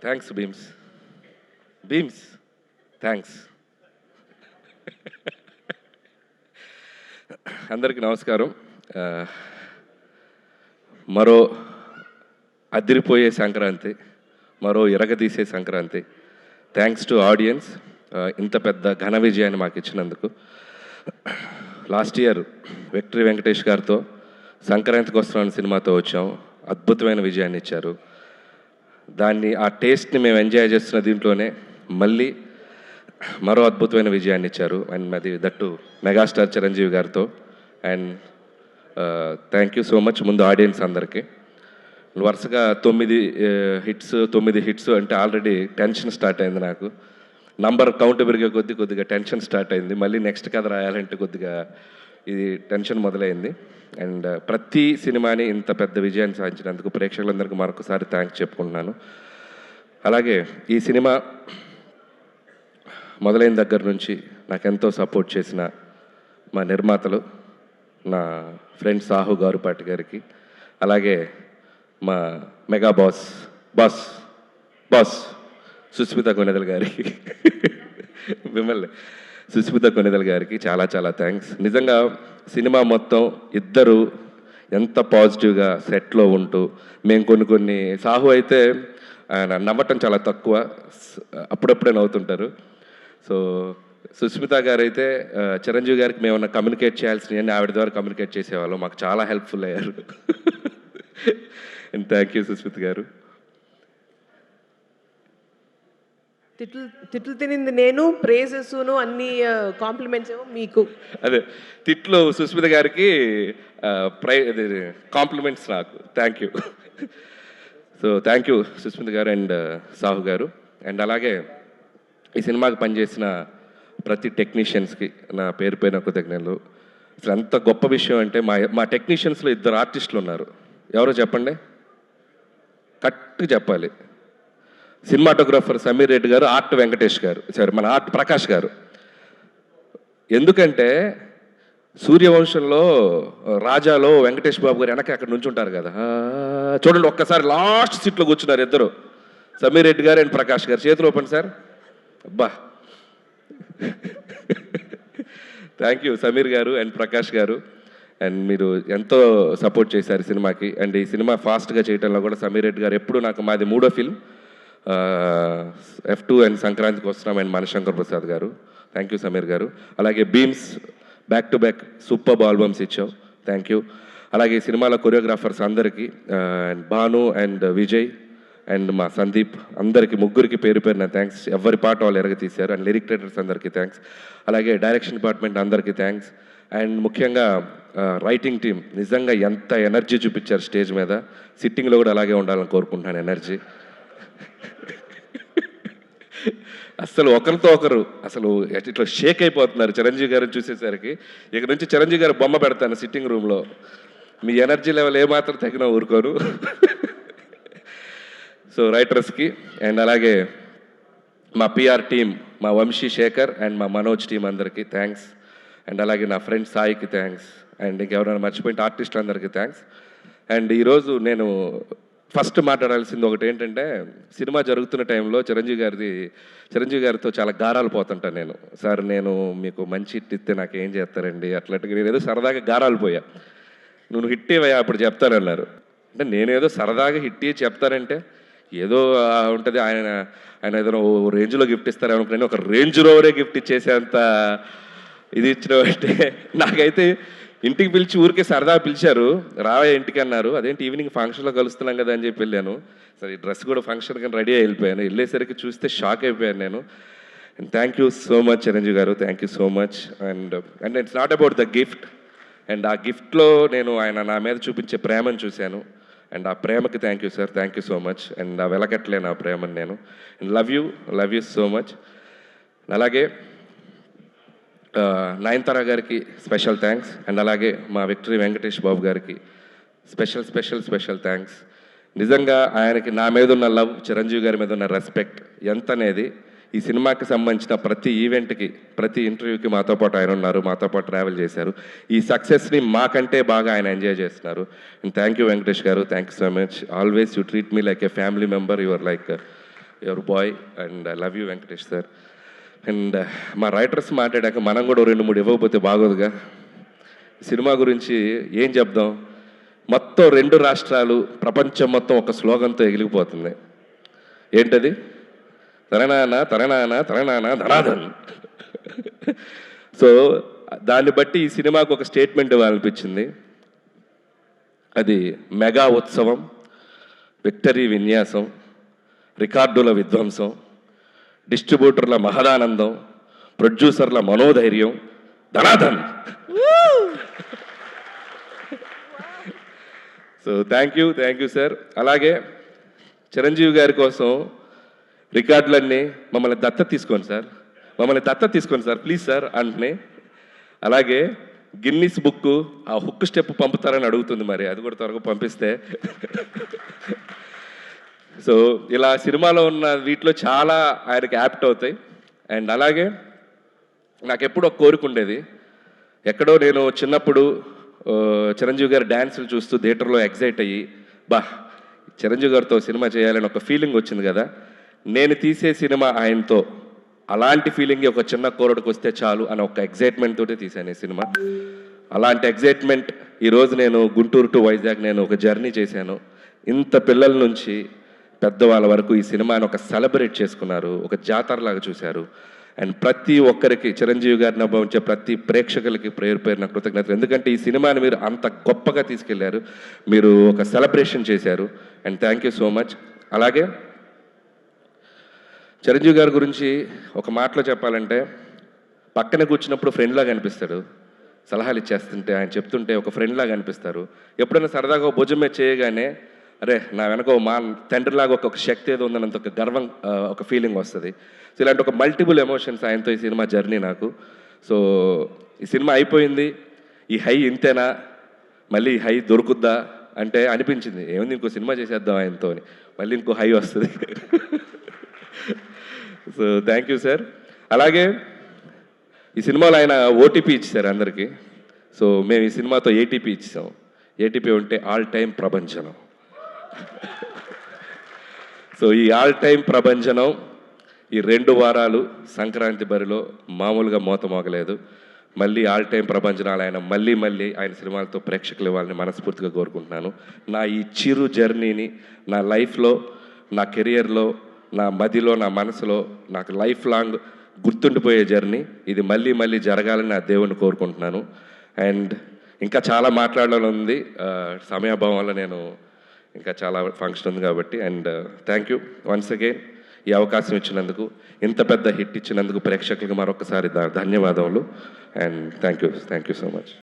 Thanks beams thanks. అందరికీ నమస్కారం. మరో అదిరిపోయే సంక్రాంతి, మరో ఇరగదీసే సంక్రాంతి. థ్యాంక్స్ టు ఆడియన్స్, ఇంత పెద్ద ఘన విజయాన్ని మాకు ఇచ్చినందుకు. లాస్ట్ ఇయర్ విక్టరీ వెంకటేష్ గారితో సంక్రాంతికి వస్తున్నాను సినిమాతో వచ్చాం. అద్భుతమైన విజయాన్ని ఇచ్చారు. ఆ టేస్ట్ని మేము ఎంజాయ్ చేస్తున్న దీంట్లోనే మళ్ళీ మరో అద్భుతమైన విజయాన్ని ఇచ్చారు. అండ్ అది దట్టు మెగాస్టార్ చిరంజీవి గారితో. And thank you so much ముందు ఆడియన్స్ అందరికీ. వరుసగా 9 హిట్స్ అంటే ఆల్రెడీ టెన్షన్ స్టార్ట్ అయింది నాకు. నంబర్ కౌంట్ పెరిగే కొద్దిగా టెన్షన్ స్టార్ట్ అయింది. మళ్ళీ నెక్స్ట్ కథ రాయాలంటే కొద్దిగా ఇది టెన్షన్ మొదలైంది. అండ్ ప్రతి సినిమాని ఇంత పెద్ద విజయాన్ని సాధించినందుకు ప్రేక్షకులందరికీ మరొకసారి థ్యాంక్స్ చెప్పుకుంటున్నాను. అలాగే ఈ సినిమా మొదలైన దగ్గర నుంచి నాకెంతో సపోర్ట్ చేసిన మా నిర్మాతలు, నా ఫ్రెండ్ సాహు గారుపాటి గారికి, అలాగే మా మెగా బాస్ సుస్మిత కొనిదెల గారికి, మిమ్మల్ని సుస్మిత కొనిదెల గారికి చాలా చాలా థ్యాంక్స్. నిజంగా సినిమా మొత్తం ఇద్దరు ఎంత పాజిటివ్గా సెట్లో ఉంటూ మేము కొన్ని సాహు అయితే ఆయన నవ్వటం చాలా తక్కువ, అప్పుడప్పుడే నవ్వుతుంటారు. సో సుస్మిత గారు అయితే చిరంజీవి గారికి మేమన్నా కమ్యూనికేట్ చేయాల్సినవి ఆవిడ ద్వారా కమ్యూనికేట్ చేసేవాళ్ళం. మాకు చాలా హెల్ప్ఫుల్ అయ్యారు. అండ్ థ్యాంక్ యూ సుస్మిత గారు. తిట్లు తినింది నేను, ప్రేజెస్ను అన్ని కాంప్లిమెంట్స్ మీకు. అదే తిట్లు సుస్మిత గారికి, కాంప్లిమెంట్స్ నాకు. Thank you. So thank you Susmita గారు అండ్ సాహు గారు. అండ్ అలాగే ఈ సినిమాకి పనిచేసిన ప్రతి టెక్నీషియన్స్కి నా పేరు పైన కృతజ్ఞతలు. అసలు ఎంత గొప్ప విషయం అంటే మా టెక్నీషియన్స్లో 2 ఆర్టిస్టులు ఉన్నారు. ఎవరో చెప్పండి, కరెక్ట్గా చెప్పాలి. సినిమాటోగ్రాఫర్ సమీర్ రెడ్డి గారు, ఆర్ట్ వెంకటేష్ గారు, మన ఆర్ట్ ప్రకాష్ గారు. ఎందుకంటే సూర్యవంశంలో రాజాలో వెంకటేష్ బాబు గారు వెనక అక్కడ నుంచి ఉంటారు కదా, చూడండి ఒక్కసారి లాస్ట్ సీట్లో కూర్చున్నారు ఇద్దరు, సమీర్ రెడ్డి గారు అండ్ ప్రకాష్ గారు. చేతులు ఓపెన్ సార్. అబ్బా, థ్యాంక్ యూ సమీర్ గారు అండ్ ప్రకాష్ గారు. అండ్ మీరు ఎంతో సపోర్ట్ చేశారు సినిమాకి. అండ్ ఈ సినిమా ఫాస్ట్గా చేయడంలో కూడా సమీర్ రెడ్డి గారు ఎప్పుడు నాకు, మాది 3వ ఫిల్మ్ F2 అండ్ సంక్రాంతికి వస్తున్నాం అండ్ మనశంకర్ ప్రసాద్ గారు. థ్యాంక్ యూ సమీర్ గారు. అలాగే Bheems back to back super albums ఇచ్చావు, థ్యాంక్ యూ. అలాగే ఈ సినిమాలో కొరియోగ్రాఫర్స్ అందరికీ, భాను అండ్ విజయ్ అండ్ మా సందీప్, అందరికీ ముగ్గురికి పేరు పేరున థ్యాంక్స్. ఎవరి పాట వాళ్ళు ఎరగతీశారు. అండ్ లిరిక్ రైటర్స్ అందరికీ థ్యాంక్స్. అలాగే డైరెక్షన్ డిపార్ట్మెంట్ అందరికీ థ్యాంక్స్. అండ్ ముఖ్యంగా రైటింగ్ టీం నిజంగా ఎంత ఎనర్జీ చూపించారు స్టేజ్ మీద. సిట్టింగ్లో కూడా అలాగే ఉండాలని కోరుకుంటున్నాను ఎనర్జీ. అసలు ఒకరితో ఒకరు అసలు ఇట్లా షేక్ అయిపోతున్నారు చిరంజీవి గారిని చూసేసరికి. ఇక నుంచి చిరంజీవి గారు బొమ్మ పెడతాను సిట్టింగ్ రూమ్లో. మీ ఎనర్జీ లెవెల్ ఏమాత్రం తగినా ఊరుకోరు. సో రైటర్స్కి అండ్ అలాగే మా పిఆర్ టీం, మా వంశీ శేఖర్ అండ్ మా మనోజ్ టీం అందరికీ థ్యాంక్స్. అండ్ అలాగే నా ఫ్రెండ్ సాయికి థ్యాంక్స్. అండ్ ఇంకెవరైనా మర్చిపోయిన ఆర్టిస్టులు అందరికీ థ్యాంక్స్. అండ్ ఈరోజు నేను ఫస్ట్ మాట్లాడాల్సింది ఒకటి ఏంటంటే, సినిమా జరుగుతున్న టైంలో చిరంజీవి గారితో చాలా గారాలు పోతుంటాను నేను. సార్ నేను మీకు మంచి హిట్ ఇస్తే నాకు ఏం చేస్తారండి అట్లాంటిగా. నేను ఏదో సరదాగా గారాలు పోయా. నువ్వు హిట్ ఇవ్వయా అప్పుడు చెప్తానన్నారు. అంటే నేనేదో సరదాగా హిట్ ఇచ్చి చెప్తానంటే ఏదో ఉంటుంది, ఆయన ఏదైనా రేంజ్లో గిఫ్ట్ ఇస్తారనుకున్నాను. ఒక రేంజ్ రోవరే గిఫ్ట్ ఇచ్చేసేంత ఇది ఇచ్చినట్టే. నాకైతే ఇంటికి పిలిచి ఊరికే సరదా పిలిచారు, రావే ఇంటికి అన్నారు. అదేంటి ఈవినింగ్ ఫంక్షన్లో కలుస్తున్నాం కదా అని చెప్పి వెళ్ళాను. సరే డ్రెస్ కూడా ఫంక్షన్ కానీ రెడీ వెళ్ళిపోయాను. వెళ్ళేసరికి చూస్తే షాక్ అయిపోయాను నేను. And thank you so much Chiranjeevi garu, thank you so much. And it's not about the gift. అండ్ ఆ గిఫ్ట్లో నేను ఆయన నా మీద చూపించే ప్రేమను చూశాను. అండ్ ఆ ప్రేమకి thank you sir, thank you so much. And ఆ వెలకట్లేను ఆ ప్రేమను నేను. And love you so much. అలాగే నయనతార గారికి స్పెషల్ థ్యాంక్స్. అండ్ అలాగే మా విక్టరీ వెంకటేష్ బాబు గారికి స్పెషల్ థ్యాంక్స్. నిజంగా ఆయనకి నా మీద ఉన్న లవ్, చిరంజీవి గారి మీద ఉన్న రెస్పెక్ట్ ఎంత అనేది ఈ సినిమాకి సంబంధించిన ప్రతి ఈవెంట్కి, ప్రతి ఇంటర్వ్యూకి మాతో పాటు ఆయన ఉన్నారు, మాతో పాటు ట్రావెల్ చేశారు. ఈ సక్సెస్ని మాకంటే బాగా ఆయన ఎంజాయ్ చేస్తున్నారు. అండ్ థ్యాంక్ యూ వెంకటేష్ గారు, thank you so much. Always you treat me like A family member. Your like your boy and I love you Venkatesh sir. And మా రైటర్స్ మాట్లాడాక మనం కూడా 2-3 ఇవ్వకపోతే బాగోదుగా. సినిమా గురించి ఏం చెప్దాం, మొత్తం 2 రాష్ట్రాలు ప్రపంచం మొత్తం ఒక స్లోగన్తో ఎగిలిపోతుంది. ఏంటది? తరణాన తరణాన తరణాన ధనాధన్. సో దాన్ని బట్టి ఈ సినిమాకు ఒక స్టేట్మెంట్ ఇవ్వాలనిపించింది. అది మెగా ఉత్సవం, విక్టరీ విన్యాసం, రికార్డుల విధ్వంసం, డిస్ట్రిబ్యూటర్ల మహదానందం, ప్రొడ్యూసర్ల మనోధైర్యం, ధనాధన్. So thank you sir. అలాగే చిరంజీవి గారి కోసం రికార్డులన్నీ మమ్మల్ని దత్తత తీసుకోండి సార్ ప్లీజ్ సార్ అంటున్నాయి. అలాగే గిన్నిస్ బుక్ ఆ హుక్ స్టెప్ పంపుతారని అడుగుతుంది, మరి అది కూడా త్వరగా పంపిస్తే. సో ఇలా సినిమాలో ఉన్న వీటిలో చాలా ఆయనకి యాప్ట్ అవుతాయి. అండ్ అలాగే నాకు ఎప్పుడూ ఒక కోరిక ఉండేది, ఎక్కడో నేను చిన్నప్పుడు చిరంజీవి గారి డ్యాన్సులు చూస్తూ థియేటర్లో ఎగ్జైట్ అయ్యి చిరంజీవి గారితో సినిమా చేయాలని ఒక ఫీలింగ్ వచ్చింది కదా, నేను తీసే సినిమా ఆయనతో అలాంటి ఫీలింగ్ ఒక చిన్న కోరడికి వస్తే చాలు అని ఒక ఎగ్జైట్మెంట్ తోటే తీశాను ఈ సినిమా. అలాంటి ఎగ్జైట్మెంట్ ఈరోజు నేను గుంటూరు టు వైజాగ్ నేను ఒక జర్నీ చేశాను. ఇంత పిల్లల నుంచి పెద్దవాళ్ళ వరకు ఈ సినిమాని ఒక సెలబ్రేట్ చేసుకున్నారు, ఒక జాతరలాగా చూశారు. అండ్ ప్రతి ఒక్కరికి చిరంజీవి గారిని అనుభవించే ప్రతి ప్రేక్షకులకి పేరు నా కృతజ్ఞతలు. ఎందుకంటే ఈ సినిమాని మీరు అంత గొప్పగా తీసుకెళ్లారు, మీరు ఒక సెలబ్రేషన్ చేశారు. And thank you so much. అలాగే చిరంజీవి గారి గురించి ఒక మాటలో చెప్పాలంటే, పక్కన కూర్చున్నప్పుడు ఫ్రెండ్లాగా అనిపిస్తాడు, సలహాలు ఇచ్చేస్తుంటే ఆయన చెప్తుంటే ఒక ఫ్రెండ్లాగా అనిపిస్తారు. ఎప్పుడైనా సరదాగా ఒక భుజం మీద చేయగానే అరే నా వెనక మా తండ్రిలాగా ఒక శక్తి ఏదో ఉందన్నంత ఒక గర్వం, ఒక ఫీలింగ్ వస్తుంది. సో ఇలాంటి ఒక మల్టిపుల్ ఎమోషన్స్ ఆయనతో ఈ సినిమా జర్నీ నాకు. సో ఈ సినిమా అయిపోయింది, ఈ హై ఇంతేనా, మళ్ళీ ఈ హై దొరుకుద్దా అంటే అనిపించింది, ఏముంది ఇంకో సినిమా చేసేద్దాం ఆయనతో అని, మళ్ళీ ఇంకో హై వస్తుంది. So thank you sir. అలాగే ఈ సినిమాలో ఆయన ఓటీపీ ఇచ్చారు అందరికీ. సో మేము ఈ సినిమాతో ఏటీపీ ఇచ్చాం. ఏటీపీ ఉంటే ఆల్ టైమ్ ప్రభంజనం. సో ఈ ఆల్ టైమ్ ప్రభంజనం ఈ 2 వారాలు సంక్రాంతి బరిలో మామూలుగా మోత మోగలేదు. మళ్ళీ ఆల్ టైమ్ ప్రభంజనాలు ఆయన మళ్ళీ ఆయన సినిమాలతో ప్రేక్షకులు ఇవ్వాలని మనస్ఫూర్తిగా కోరుకుంటున్నాను. నా ఈ చిరు జర్నీని నా లైఫ్లో, నా కెరియర్లో, నా మదిలో, నా మనసులో నాకు లైఫ్ లాంగ్ గుర్తుండిపోయే జర్నీ ఇది మళ్ళీ జరగాలని నా దేవుణ్ణి కోరుకుంటున్నాను. అండ్ ఇంకా చాలా మాట్లాడాలని ఉంది, సమయాభావం వల్ల నేను ఇంకా చాలా ఫంక్షన్ ఉంది కాబట్టి. And thank you once again ఈ అవకాశం ఇచ్చినందుకు, ఇంత పెద్ద హిట్ ఇచ్చినందుకు ప్రేక్షకులకు మరొకసారి ధన్యవాదములు. And thank you so much.